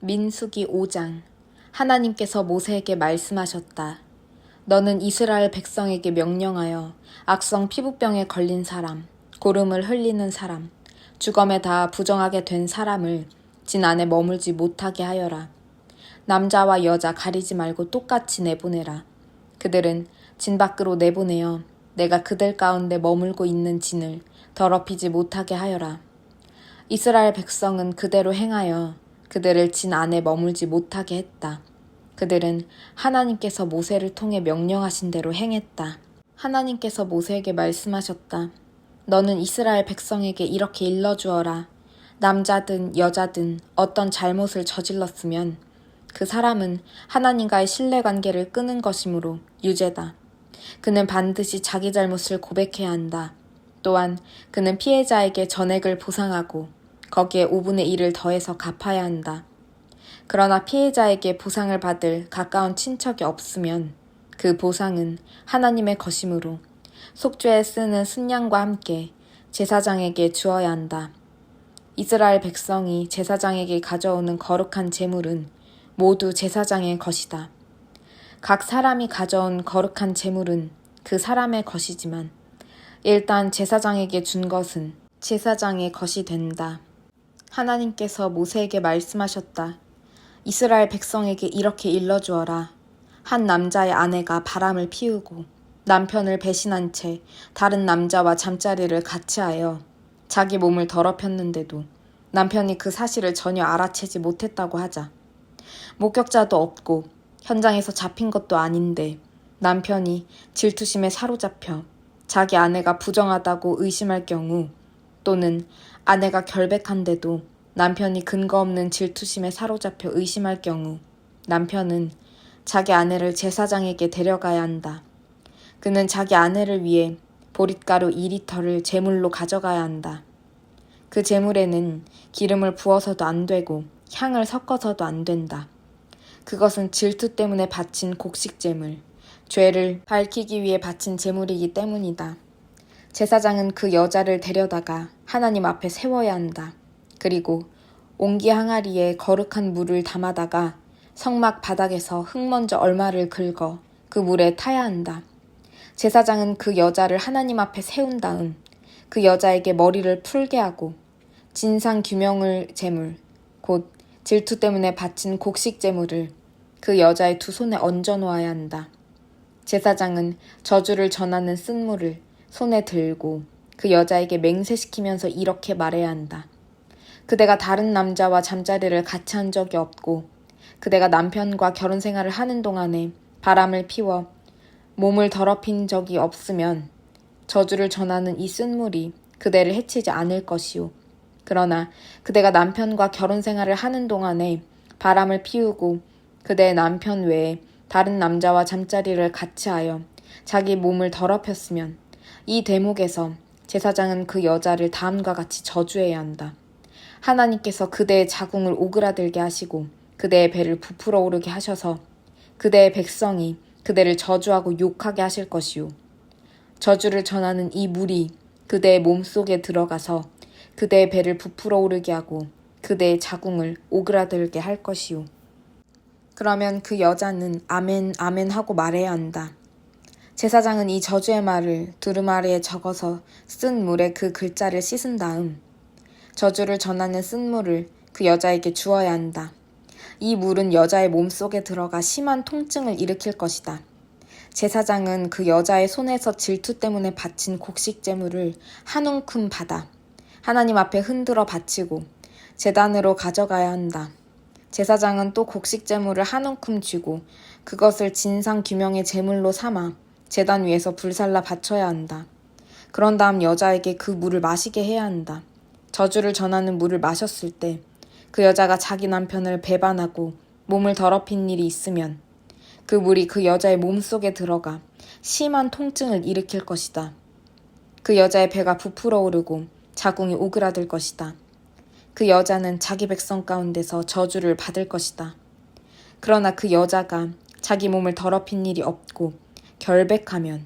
민수기 5장. 하나님께서 모세에게 말씀하셨다. 너는 이스라엘 백성에게 명령하여 악성 피부병에 걸린 사람, 고름을 흘리는 사람, 주검에 닿아 부정하게 된 사람을 진 안에 머물지 못하게 하여라. 남자와 여자 가리지 말고 똑같이 내보내라. 그들은 진 밖으로 내보내어 내가 그들 가운데 머물고 있는 진을 더럽히지 못하게 하여라. 이스라엘 백성은 그대로 행하여 그들을 진 안에 머물지 못하게 했다. 그들은 하나님께서 모세를 통해 명령하신 대로 행했다. 하나님께서 모세에게 말씀하셨다. 너는 이스라엘 백성에게 이렇게 일러주어라. 남자든 여자든 어떤 잘못을 저질렀으면 그 사람은 하나님과의 신뢰관계를 끊은 것이므로 유죄다. 그는 반드시 자기 잘못을 고백해야 한다. 또한 그는 피해자에게 전액을 보상하고 거기에 5분의 1을 더해서 갚아야 한다. 그러나 피해자에게 보상을 받을 가까운 친척이 없으면 그 보상은 하나님의 것이므로 속죄에 쓰는 순양과 함께 제사장에게 주어야 한다. 이스라엘 백성이 제사장에게 가져오는 거룩한 제물은 모두 제사장의 것이다. 각 사람이 가져온 거룩한 제물은 그 사람의 것이지만 일단 제사장에게 준 것은 제사장의 것이 된다. 하나님께서 모세에게 말씀하셨다. 이스라엘 백성에게 이렇게 일러주어라. 한 남자의 아내가 바람을 피우고 남편을 배신한 채 다른 남자와 잠자리를 같이 하여 자기 몸을 더럽혔는데도 남편이 그 사실을 전혀 알아채지 못했다고 하자. 목격자도 없고 현장에서 잡힌 것도 아닌데 남편이 질투심에 사로잡혀 자기 아내가 부정하다고 의심할 경우, 또는 아내가 결백한데도 남편이 근거 없는 질투심에 사로잡혀 의심할 경우 남편은 자기 아내를 제사장에게 데려가야 한다. 그는 자기 아내를 위해 보릿가루 2리터를 제물로 가져가야 한다. 그 제물에는 기름을 부어서도 안 되고 향을 섞어서도 안 된다. 그것은 질투 때문에 바친 곡식 제물, 죄를 밝히기 위해 바친 제물이기 때문이다. 제사장은 그 여자를 데려다가 하나님 앞에 세워야 한다. 그리고 옹기 항아리에 거룩한 물을 담아다가 성막 바닥에서 흙 먼저 얼마를 긁어 그 물에 타야 한다. 제사장은 그 여자를 하나님 앞에 세운 다음 그 여자에게 머리를 풀게 하고 진상 규명을 제물, 곧 질투 때문에 바친 곡식 제물을 그 여자의 두 손에 얹어 놓아야 한다. 제사장은 저주를 전하는 쓴물을 손에 들고 그 여자에게 맹세시키면서 이렇게 말해야 한다. 그대가 다른 남자와 잠자리를 같이 한 적이 없고 그대가 남편과 결혼 생활을 하는 동안에 바람을 피워 몸을 더럽힌 적이 없으면 저주를 전하는 이 쓴물이 그대를 해치지 않을 것이오. 그러나 그대가 남편과 결혼 생활을 하는 동안에 바람을 피우고 그대의 남편 외에 다른 남자와 잠자리를 같이 하여 자기 몸을 더럽혔으면 이 대목에서 제사장은 그 여자를 다음과 같이 저주해야 한다. 하나님께서 그대의 자궁을 오그라들게 하시고 그대의 배를 부풀어 오르게 하셔서 그대의 백성이 그대를 저주하고 욕하게 하실 것이요. 저주를 전하는 이 물이 그대의 몸속에 들어가서 그대의 배를 부풀어 오르게 하고 그대의 자궁을 오그라들게 할 것이요. 그러면 그 여자는 아멘 아멘 하고 말해야 한다. 제사장은 이 저주의 말을 두루마리에 적어서 쓴 물에 그 글자를 씻은 다음 저주를 전하는 쓴 물을 그 여자에게 주어야 한다. 이 물은 여자의 몸속에 들어가 심한 통증을 일으킬 것이다. 제사장은 그 여자의 손에서 질투 때문에 바친 곡식 제물을 한 움큼 받아 하나님 앞에 흔들어 바치고 제단으로 가져가야 한다. 제사장은 또 곡식 제물을 한 움큼 쥐고 그것을 진상 규명의 제물로 삼아 제단 위에서 불살라 바쳐야 한다. 그런 다음 여자에게 그 물을 마시게 해야 한다. 저주를 전하는 물을 마셨을 때 그 여자가 자기 남편을 배반하고 몸을 더럽힌 일이 있으면 그 물이 그 여자의 몸속에 들어가 심한 통증을 일으킬 것이다. 그 여자의 배가 부풀어 오르고 자궁이 오그라들 것이다. 그 여자는 자기 백성 가운데서 저주를 받을 것이다. 그러나 그 여자가 자기 몸을 더럽힌 일이 없고 결백하면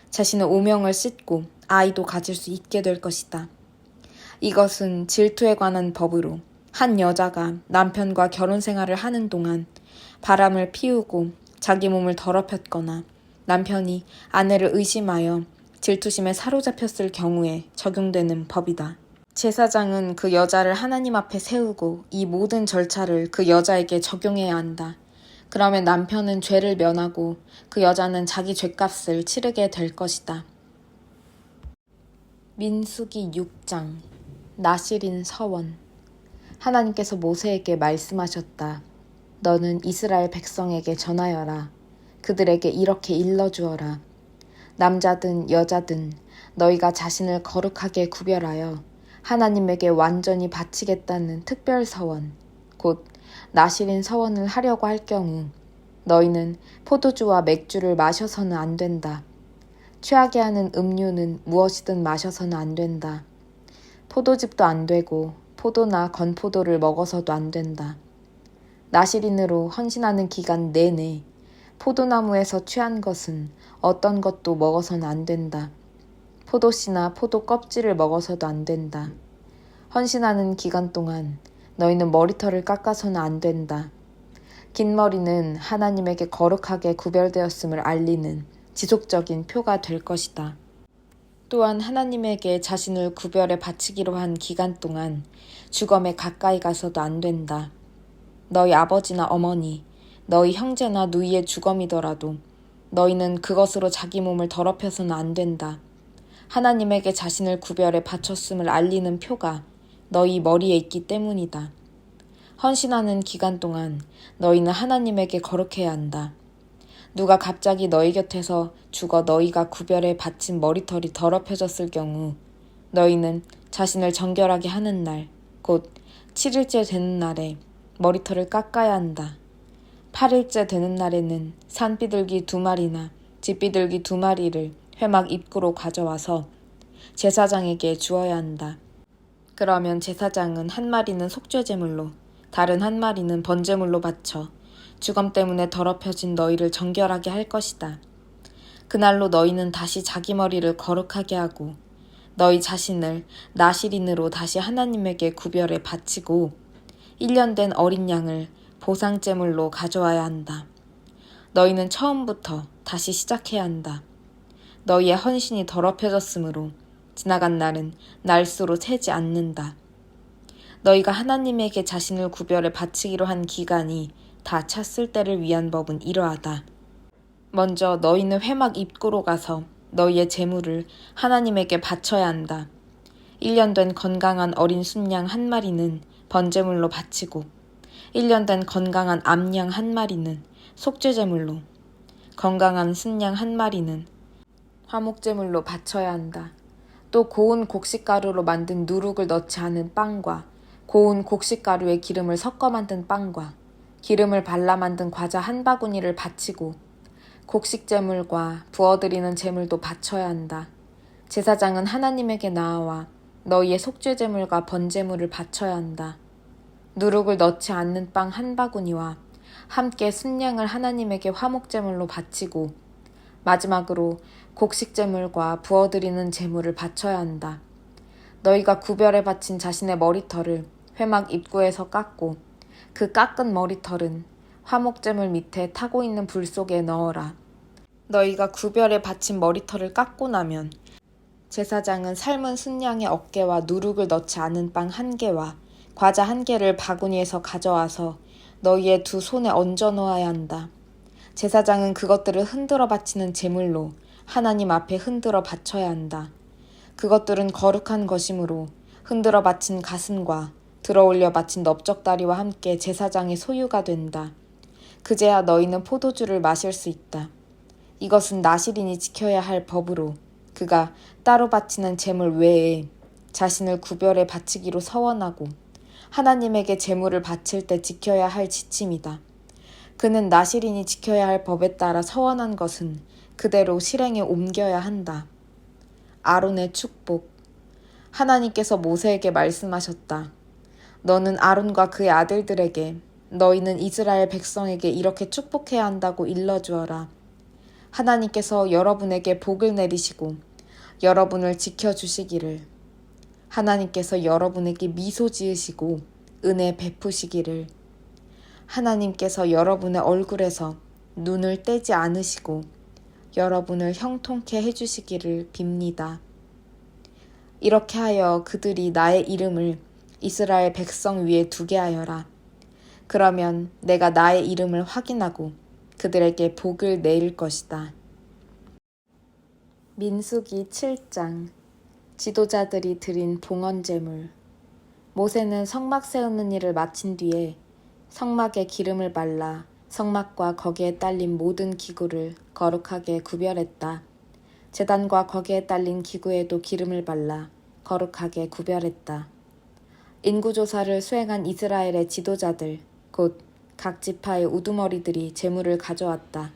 자신의 오명을 씻고 아이도 가질 수 있게 될 것이다. 이것은 질투에 관한 법으로 한 여자가 남편과 결혼 생활을 하는 동안 바람을 피우고 자기 몸을 더럽혔거나 남편이 아내를 의심하여 질투심에 사로잡혔을 경우에 적용되는 법이다. 제사장은 그 여자를 하나님 앞에 세우고 이 모든 절차를 그 여자에게 적용해야 한다. 그러면 남편은 죄를 면하고 그 여자는 자기 죗값을 치르게 될 것이다. 민수기 6장 나실인 서원. 하나님께서 모세에게 말씀하셨다. 너는 이스라엘 백성에게 전하여라. 그들에게 이렇게 일러주어라. 남자든 여자든 너희가 자신을 거룩하게 구별하여 하나님에게 완전히 바치겠다는 특별 서원, 곧 나실인 서원을 하려고 할 경우 너희는 포도주와 맥주를 마셔서는 안 된다. 취하게 하는 음료는 무엇이든 마셔서는 안 된다. 포도즙도 안 되고 포도나 건포도를 먹어서도 안 된다. 나실인으로 헌신하는 기간 내내 포도나무에서 취한 것은 어떤 것도 먹어서는 안 된다. 포도씨나 포도 껍질을 먹어서도 안 된다. 헌신하는 기간 동안 너희는 머리털을 깎아서는 안 된다. 긴 머리는 하나님에게 거룩하게 구별되었음을 알리는 지속적인 표가 될 것이다. 또한 하나님에게 자신을 구별해 바치기로 한 기간 동안 주검에 가까이 가서도 안 된다. 너희 아버지나 어머니, 너희 형제나 누이의 주검이더라도 너희는 그것으로 자기 몸을 더럽혀서는 안 된다. 하나님에게 자신을 구별해 바쳤음을 알리는 표가 너희 머리에 있기 때문이다. 헌신하는 기간 동안 너희는 하나님에게 거룩해야 한다. 누가 갑자기 너희 곁에서 죽어 너희가 구별해 바친 머리털이 더럽혀졌을 경우 너희는 자신을 정결하게 하는 날, 곧 7일째 되는 날에 머리털을 깎아야 한다. 8일째 되는 날에는 산비둘기 2마리나 집비둘기 2마리를 회막 입구로 가져와서 제사장에게 주어야 한다. 그러면 제사장은 한 마리는 속죄제물로 다른 한 마리는 번제물로 바쳐 주검 때문에 더럽혀진 너희를 정결하게 할 것이다. 그날로 너희는 다시 자기 머리를 거룩하게 하고 너희 자신을 나실인으로 다시 하나님에게 구별해 바치고 1년 된 어린 양을 보상제물로 가져와야 한다. 너희는 처음부터 다시 시작해야 한다. 너희의 헌신이 더럽혀졌으므로 지나간 날은 날수로 세지 않는다. 너희가 하나님에게 자신을 구별해 바치기로 한 기간이 다 찼을 때를 위한 법은 이러하다. 먼저 너희는 회막 입구로 가서 너희의 제물을 하나님에게 바쳐야 한다. 1년 된 건강한 어린 순양 1마리는 번제물로 바치고 1년 된 건강한 암양 1마리는 속죄제물로 건강한 순양 1마리는 화목제물로 바쳐야 한다. 또 고운 곡식가루로 만든 누룩을 넣지 않은 빵과 고운 곡식가루에 기름을 섞어 만든 빵과 기름을 발라 만든 과자 1바구니를 바치고 곡식제물과 부어드리는 제물도 바쳐야 한다. 제사장은 하나님에게 나아와 너희의 속죄제물과 번제물을 바쳐야 한다. 누룩을 넣지 않는 빵 1바구니와 함께 순양을 하나님에게 화목제물로 바치고 마지막으로 곡식제물과 부어드리는 제물을 바쳐야 한다. 너희가 구별해 바친 자신의 머리털을 회막 입구에서 깎고 그 깎은 머리털은 화목제물 밑에 타고 있는 불 속에 넣어라. 너희가 구별해 바친 머리털을 깎고 나면 제사장은 삶은 순양의 어깨와 누룩을 넣지 않은 빵 1개와 과자 1개를 바구니에서 가져와서 너희의 2 손에 얹어 놓아야 한다. 제사장은 그것들을 흔들어 바치는 제물로 하나님 앞에 흔들어 바쳐야 한다. 그것들은 거룩한 것이므로 흔들어 바친 가슴과 들어올려 바친 넓적다리와 함께 제사장의 소유가 된다. 그제야 너희는 포도주를 마실 수 있다. 이것은 나실인이 지켜야 할 법으로 그가 따로 바치는 제물 외에 자신을 구별해 바치기로 서원하고 하나님에게 제물을 바칠 때 지켜야 할 지침이다. 그는 나실인이 지켜야 할 법에 따라 서원한 것은 그대로 실행에 옮겨야 한다. 아론의 축복. 하나님께서 모세에게 말씀하셨다. 너는 아론과 그의 아들들에게 너희는 이스라엘 백성에게 이렇게 축복해야 한다고 일러주어라. 하나님께서 여러분에게 복을 내리시고 여러분을 지켜주시기를. 하나님께서 여러분에게 미소 지으시고 은혜 베푸시기를. 하나님께서 여러분의 얼굴에서 눈을 떼지 않으시고 여러분을 형통케 해주시기를 빕니다. 이렇게 하여 그들이 나의 이름을 이스라엘 백성 위에 두게 하여라. 그러면 내가 나의 이름을 확인하고 그들에게 복을 내릴 것이다. 민수기 7장. 지도자들이 드린 봉헌제물. 모세는 성막 세우는 일을 마친 뒤에 성막에 기름을 발라 성막과 거기에 딸린 모든 기구를 거룩하게 구별했다. 제단과 거기에 딸린 기구에도 기름을 발라 거룩하게 구별했다. 인구조사를 수행한 이스라엘의 지도자들, 곧 각 지파의 우두머리들이 제물을 가져왔다.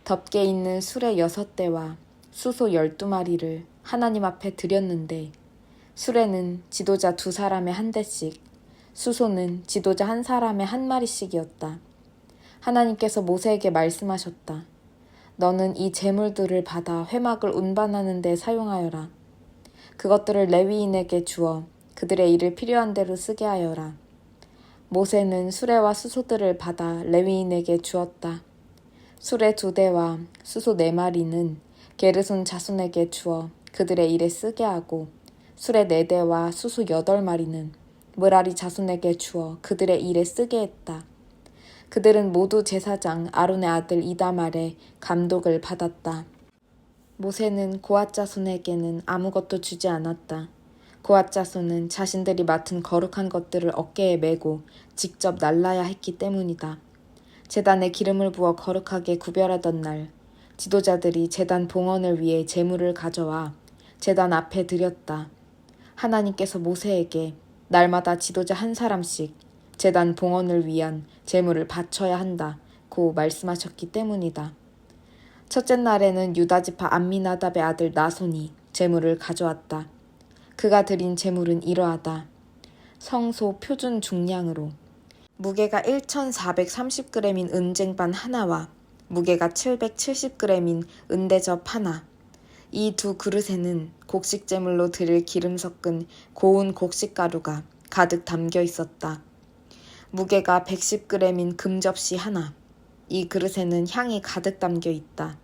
덮개 있는 수레 6대와 수소 12마리를 하나님 앞에 드렸는데 수레는 지도자 2사람에 한 대씩, 수소는 지도자 1사람에 1마리씩이었다. 하나님께서 모세에게 말씀하셨다. 너는 이 제물들을 받아 회막을 운반하는 데 사용하여라. 그것들을 레위인에게 주어 그들의 일을 필요한 대로 쓰게 하여라. 모세는 수레와 수소들을 받아 레위인에게 주었다. 수레 2대와 수소 4마리는 게르손 자손에게 주어 그들의 일에 쓰게 하고 수레 4대와 수소 8마리는 므라리 자손에게 주어 그들의 일에 쓰게 했다. 그들은 모두 제사장 아론의 아들 이다말의 감독을 받았다. 모세는 고앗 자손에게는 아무것도 주지 않았다. 고앗 자손은 자신들이 맡은 거룩한 것들을 어깨에 메고 직접 날라야 했기 때문이다. 제단에 기름을 부어 거룩하게 구별하던 날, 지도자들이 제단 봉헌을 위해 제물을 가져와 제단 앞에 드렸다. 하나님께서 모세에게 날마다 지도자 1사람씩 제단 봉헌을 위한 제물을 바쳐야 한다고 말씀하셨기 때문이다. 첫째 날에는 유다지파 암미나답의 아들 나손이 제물을 가져왔다. 그가 드린 제물은 이러하다. 성소 표준 중량으로 무게가 1430g인 은쟁반 하나와 무게가 770g인 은대접 하나. 이 2 그릇에는 곡식제물로 드릴 기름 섞은 고운 곡식가루가 가득 담겨 있었다. 무게가 110g인 금접시 하나. 이 그릇에는 향이 가득 담겨 있다.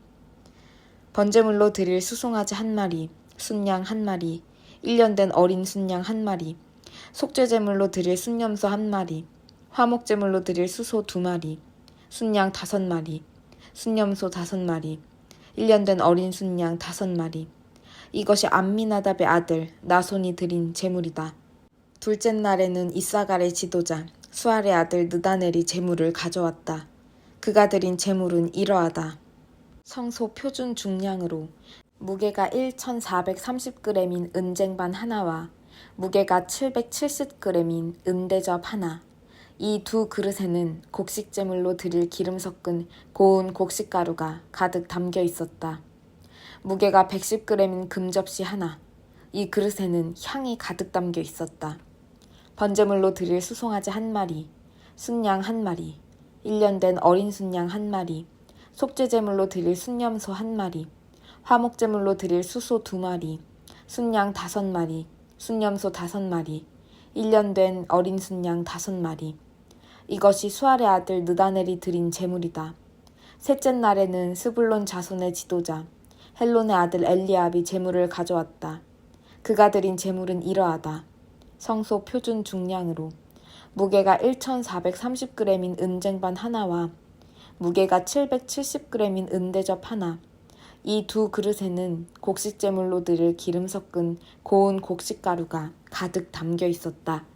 번제물로 드릴 수송아지 1마리, 순양 1마리, 1년 된 어린 순양 1마리, 속죄제물로 드릴 순염소 1마리, 화목제물로 드릴 수소 2마리, 순양 5마리, 순염소 5마리, 1년 된 어린 순양 5마리. 이것이 암미나답의 아들 나손이 드린 제물이다. 둘째 날에는 이사갈의 지도자 수알의 아들 느다넬이 제물을 가져왔다. 그가 드린 제물은 이러하다. 성소 표준 중량으로 무게가 1430g인 은쟁반 하나와 무게가 770g인 은대접 하나. 이 2 그릇에는 곡식제물로 드릴 기름 섞은 고운 곡식가루가 가득 담겨 있었다. 무게가 110g인 금접시 하나. 이 그릇에는 향이 가득 담겨 있었다. 번제물로 드릴 수송아지 1마리, 순양 1마리, 1년 된 어린 순양 1마리, 속죄제물로 드릴 순염소 1마리, 화목제물로 드릴 수소 2마리, 순양 5마리, 순염소 5마리, 1년 된 어린 순양 5마리. 이것이 수알의 아들 느다넬이 드린 제물이다. 셋째 날에는 스불론 자손의 지도자 헬론의 아들 엘리압이 제물을 가져왔다. 그가 드린 제물은 이러하다. 성소 표준 중량으로 무게가 1430g인 은쟁반 하나와 무게가 770g인 은대접 하나. 이 2 그릇에는 곡식제물로 드릴 기름 섞은 고운 곡식가루가 가득 담겨 있었다.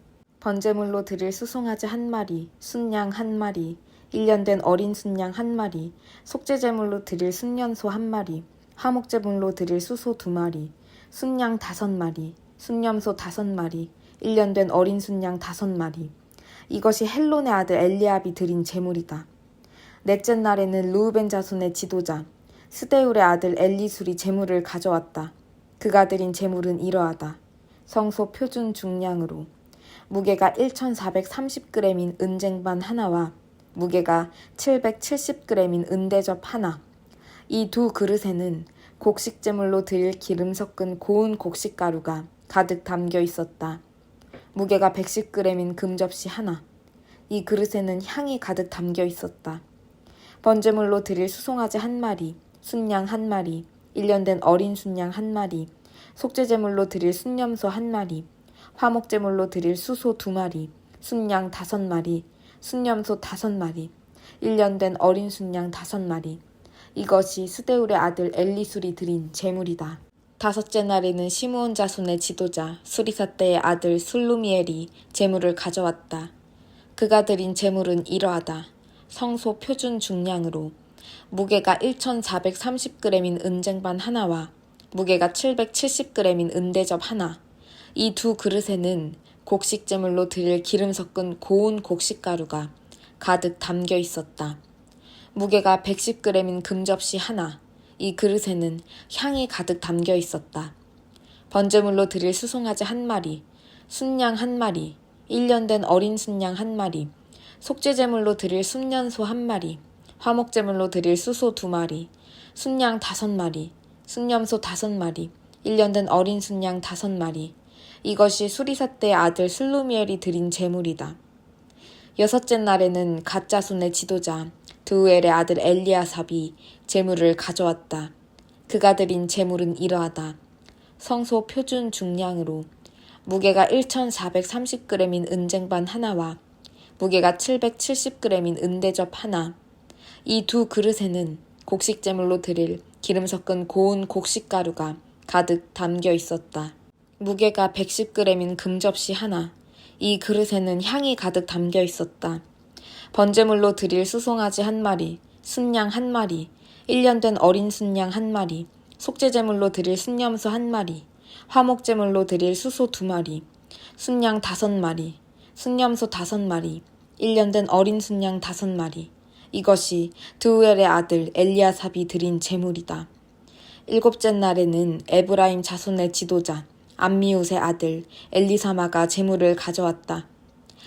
번제물로 드릴 수송아지 1마리, 순양 1마리, 1년 된 어린 순양 1마리, 속죄제물로 드릴 순년소 1마리, 화목제물로 드릴 수소 2마리, 순양 5마리, 순염소 5마리, 1년 된 어린 순양 5마리. 이것이 헬론의 아들 엘리압이 드린 제물이다. 넷째 날에는 르우벤 자손의 지도자 스데울의 아들 엘리술이 제물을 가져왔다. 그가 드린 제물은 이러하다. 성소 표준 중량으로 무게가 1430g인 은쟁반 하나와 무게가 770g인 은대접 하나. 이 2 그릇에는 곡식제물로 드릴 기름 섞은 고운 곡식가루가 가득 담겨 있었다. 무게가 110g인 금접시 하나. 이 그릇에는 향이 가득 담겨 있었다. 번제물로 드릴 수송아지 한 마리, 순양 한 마리, 1년 된 어린 순양 한 마리, 속죄제물로 드릴 순염소 한 마리, 화목제물로 드릴 수소 2마리, 순양 5마리, 순염소 5마리, 1년 된 어린 순양 5마리. 이것이 스데울의 아들 엘리술이 드린 제물이다. 다섯째 날에는 시므온 자손의 지도자 수리사 때의 아들 술루미엘이 제물을 가져왔다. 그가 드린 제물은 이러하다. 성소 표준 중량으로 무게가 1430g인 은쟁반 하나와 무게가 770g인 은대접 하나. 이 두 그릇에는 곡식제물로 드릴 기름 섞은 고운 곡식가루가 가득 담겨 있었다. 무게가 110g인 금접시 하나. 이 그릇에는 향이 가득 담겨 있었다. 번제물로 드릴 수송아지 한 마리, 순양 한 마리, 1년 된 어린 순양 한 마리, 속죄제물로 드릴 순년소 한 마리, 화목제물로 드릴 수소 2마리, 순양 5마리, 순염소 5마리, 1년 된 어린 순양 5마리. 이것이 수리사 때의 아들 술루미엘이 드린 제물이다. 여섯째 날에는 갓 자손의 지도자 드우엘의 아들 엘리아삽이 제물을 가져왔다. 그가 드린 제물은 이러하다. 성소 표준 중량으로 무게가 1430g인 은쟁반 하나와 무게가 770g인 은대접 하나. 이 두 그릇에는 곡식제물로 드릴 기름 섞은 고운 곡식가루가 가득 담겨 있었다. 무게가 110g인 금접시 하나. 이 그릇에는 향이 가득 담겨 있었다. 번제물로 드릴 수송아지 한 마리, 순양 한 마리, 1년 된 어린 순양 한 마리, 속죄제물로 드릴 순염소 한 마리, 화목제물로 드릴 수소 2마리, 순양 5마리, 순염소 5마리, 1년 된 어린 순양 5마리. 이것이 드우엘의 아들 엘리아삽이 드린 제물이다. 일곱째 날에는 에브라임 자손의 지도자 암미웃의 아들 엘리사마가 제물을 가져왔다.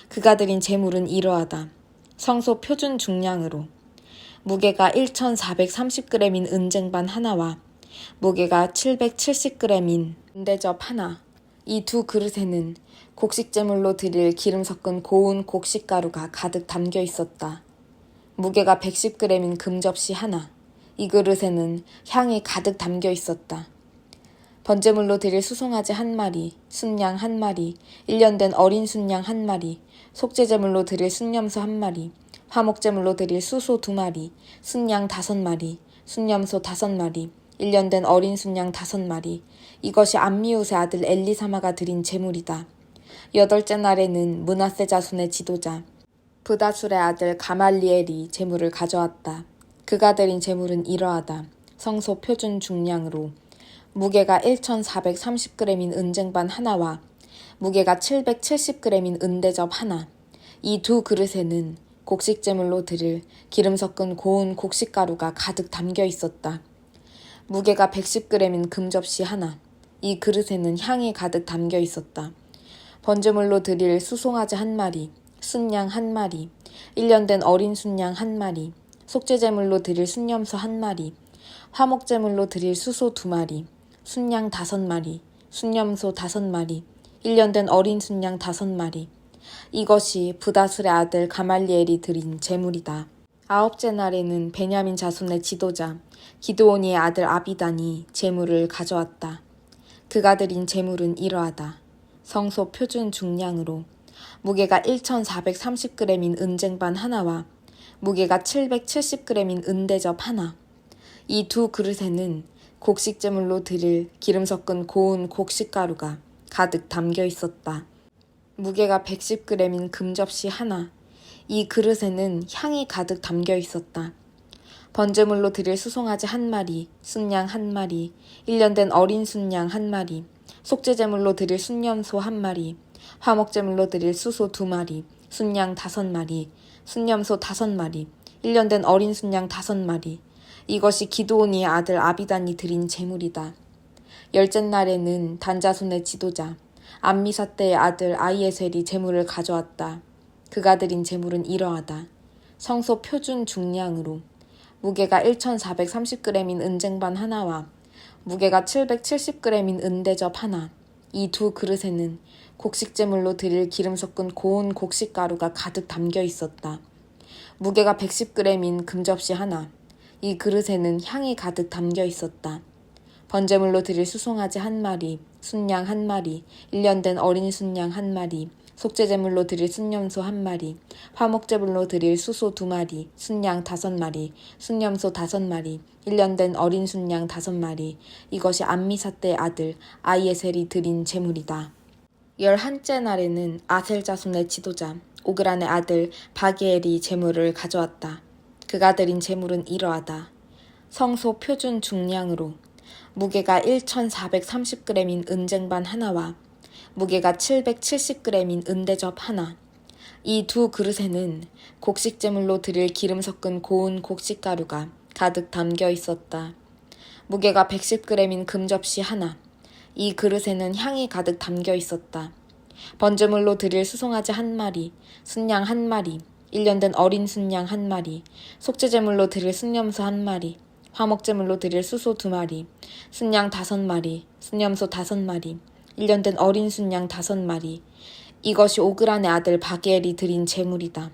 그가 드린 제물은 이러하다. 성소 표준 중량으로 무게가 1430g인 은쟁반 하나와 무게가 770g인 은대접 하나. 이 두 그릇에는 곡식제물로 드릴 기름 섞은 고운 곡식가루가 가득 담겨 있었다. 무게가 110g인 금접시 하나. 이 그릇에는 향이 가득 담겨 있었다. 번제물로 드릴 수송아지 한 마리, 순양 한 마리, 1년 된 어린 순양 한 마리, 속죄제물로 드릴 순염소 한 마리, 화목제물로 드릴 수소 2마리, 순양 5마리, 순염소 5마리, 1년 된 어린 순양 5마리. 이것이 암미웃의 아들 엘리사마가 드린 제물이다. 여덟째 날에는 므낫세 자손의 지도자 브다술의 아들 가말리엘이 제물을 가져왔다. 그가 드린 제물은 이러하다. 성소 표준 중량으로 무게가 1430g인 은쟁반 하나와 무게가 770g인 은대접 하나. 이 두 그릇에는 곡식제물로 드릴 기름 섞은 고운 곡식가루가 가득 담겨 있었다. 무게가 110g인 금접시 하나. 이 그릇에는 향이 가득 담겨 있었다. 번제물로 드릴 수송아지 한 마리, 순양 한 마리, 1년 된 어린 순양 한 마리, 속죄제물로 드릴 순염소 한 마리, 화목제물로 드릴 수소 2마리, 순양 5마리, 순염소 5마리, 1년 된 어린 순양 5마리. 이것이 브다술의 아들 가말리엘이 드린 제물이다. 아홉째 날에는 베냐민 자손의 지도자 기드온이의 아들 아비단이 제물을 가져왔다. 그가 드린 제물은 이러하다. 성소 표준 중량으로 무게가 1430g인 은쟁반 하나와 무게가 770g인 은대접 하나. 이 두 그릇에는 곡식제물로 드릴 기름 섞은 고운 곡식가루가 가득 담겨 있었다. 무게가 110g인 금접시 하나. 이 그릇에는 향이 가득 담겨 있었다. 번제물로 드릴 수송아지 한 마리, 순양 한 마리, 1년 된 어린 순양 한 마리, 속죄제물로 드릴 순염소 한 마리, 화목제물로 드릴 수소 2마리, 순양 5마리, 순염소 5마리, 1년 된 어린 순양 5마리. 이것이 기드온이의 아들 아비단이 드린 제물이다. 열째 날에는 단 자손의 지도자 암미사 때의 아들 아이에셀이 제물을 가져왔다. 그가 드린 제물은 이러하다. 성소 표준 중량으로 무게가 1430g인 은쟁반 하나와 무게가 770g인 은대접 하나. 이 두 그릇에는 곡식제물로 드릴 기름 섞은 고운 곡식가루가 가득 담겨 있었다. 무게가 110g인 금접시 하나. 이 그릇에는 향이 가득 담겨 있었다. 번제물로 드릴 수송아지 한 마리, 순양 한 마리, 1년 된 어린 순양 한 마리, 속죄제물로 드릴 순염소 한 마리, 화목제물로 드릴 수소 2마리, 순양 5마리, 순염소 5마리, 1년 된 어린 순양 5마리, 이것이 암미사떼의 아들 아이에셀이 드린 제물이다. 11째 날에는 아셀 자손의 지도자 오그란의 아들 바기엘이 제물을 가져왔다. 그가 드린 제물은 이러하다. 성소 표준 중량으로 무게가 1430g인 은쟁반 하나와 무게가 770g인 은대접 하나. 이 두 그릇에는 곡식제물로 드릴 기름 섞은 고운 곡식가루가 가득 담겨 있었다. 무게가 110g인 금접시 하나. 이 그릇에는 향이 가득 담겨 있었다. 번제물로 드릴 수송아지 한 마리, 순양 한 마리, 1년 된 어린 순양 한 마리, 속죄제물로 드릴 순염소 한 마리, 화목제물로 드릴 수소 2마리, 순양 5마리, 순염소 5마리, 1년 된 어린 순양 5마리. 이것이 오그란의 아들 바게엘이 드린 제물이다.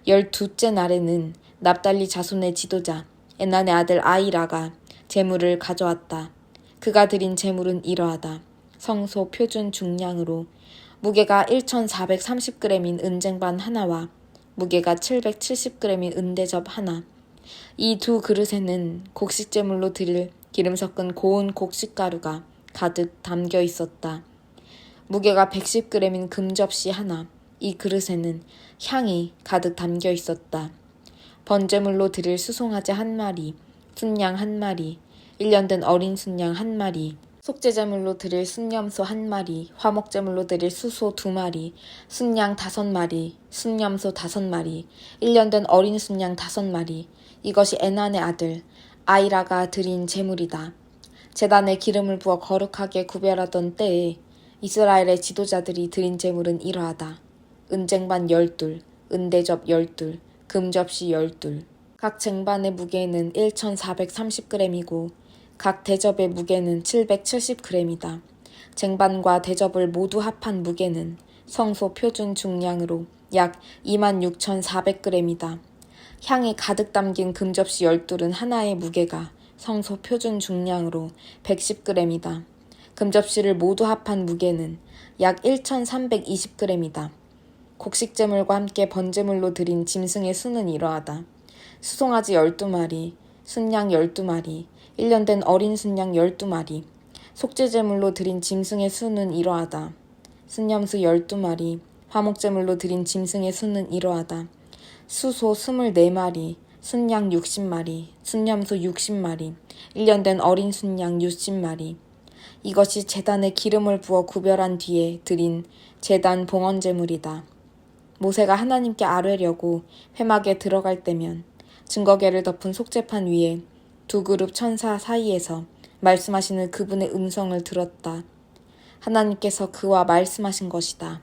12째 날에는 납달리 자손의 지도자 에난의 아들 아이라가 제물을 가져왔다. 그가 드린 제물은 이러하다. 성소 표준 중량으로 무게가 1430g인 은쟁반 하나와 무게가 770g인 은대접 하나. 이 두 그릇에는 곡식제물로 드릴 기름 섞은 고운 곡식가루가 가득 담겨 있었다. 무게가 110g인 금접시 하나. 이 그릇에는 향이 가득 담겨 있었다. 번제물로 드릴 수송아지 한 마리, 순양 한 마리, 1년 된 어린 순양 한 마리, 속죄제물로 드릴 순염소 한 마리, 화목제물로 드릴 수소 2마리, 순양 5마리, 순염소 5마리, 1년 된 어린 순양 5마리. 이것이 에난의 아들 아이라가 드린 제물이다. 제단에 기름을 부어 거룩하게 구별하던 때에 이스라엘의 지도자들이 드린 제물은 이러하다. 은쟁반 12, 은대접 12, 금접시 12. 각 쟁반의 무게는 1430g이고 각 대접의 무게는 770g이다. 쟁반과 대접을 모두 합한 무게는 성소 표준 중량으로 약 26,400g이다. 향이 가득 담긴 금접시 12은 하나의 무게가 성소 표준 중량으로 110g이다. 금접시를 모두 합한 무게는 약 1320g이다. 곡식제물과 함께 번제물로 드린 짐승의 수는 이러하다. 수송아지 12마리, 순양 12마리, 1년 된 어린 순양 12마리, 속죄제물로 드린 짐승의 수는 이러하다. 순염소 12마리, 화목제물로 드린 짐승의 수는 이러하다. 수소 24마리, 순양 60마리, 순염소 60마리, 1년 된 어린 순양 60마리. 이것이 제단에 기름을 부어 구별한 뒤에 드린 제단 봉헌제물이다. 모세가 하나님께 아뢰려고 회막에 들어갈 때면 증거궤를 덮은 속죄판 위에 두 그룹 천사 사이에서 말씀하시는 그분의 음성을 들었다. 하나님께서 그와 말씀하신 것이다.